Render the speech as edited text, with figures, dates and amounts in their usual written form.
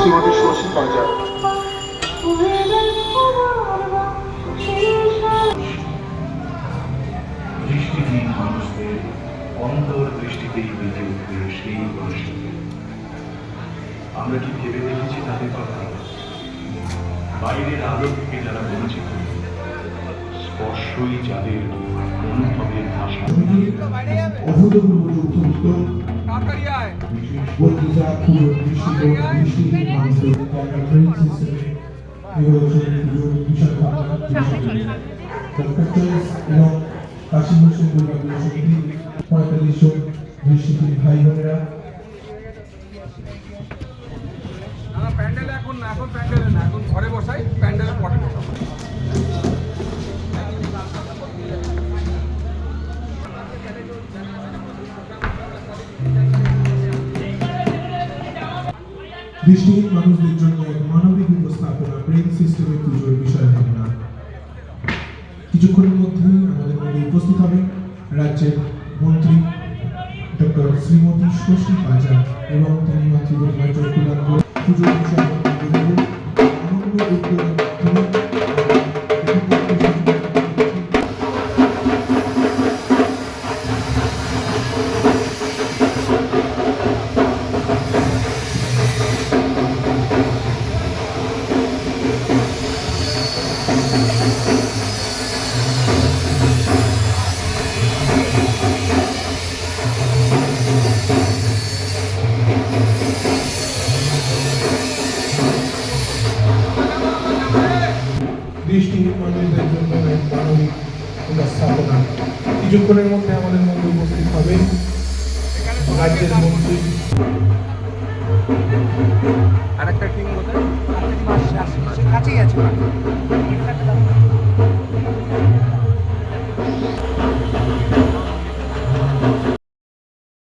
শ্রীমতী শশী পাঁজা। দৃষ্টিহীন মানুষদের অন্তর দৃষ্টিতেই বেঁচে উঠবে সেই বাসী। আমরা কি ভেবে দেখেছি তাদের কথা? বাইরের আলো থেকে যারা বঞ্চিত, স্পর্শই যাদের অনুভবের ভাষা। অভূতপূর্ব যুক্ত উদ্যোগ বক্তৃতা পুরো দৃষ্টিহীন মানুষের ট্রেনিং সিস্টেমে নির্বাচনের পুজোর বিশাল এবং কাশী হোসেন দুর্গাপুর সমিতি 45 জন দৃষ্টিহীন ভাই বোনেরা। প্যান্ডেলে এখন প্যান্ডেলে না, এখন ঘরে বসাই, প্যান্ডেলে পরে বসাবো। দৃষ্টিহীন মানুষদের জন্য মানবিক উপস্থাপনা ব্রেন সিস্টেমের পুজোর বিষয় ভাবনা। কিছুক্ষণের মধ্যেই আমাদের মধ্যে উপস্থিত হবেন রাজ্যের মন্ত্রী ডক্টর শ্রীমতী শশী পাঁজা এবং তিনি মাতৃভূমি কল্যাণ পুজোর বিষয় অনন্য উদ্যোগের মাধ্যমে দৃষ্টিহীন মানুষদের জন্য এক মানবিক উপস্থাপনা। কিছুক্ষণের মধ্যে আমাদের মধ্যে উপস্থিত হবেন রাজ্যের মন্ত্রী। আরেকটা টিম কোথায়? কাছেই আছে।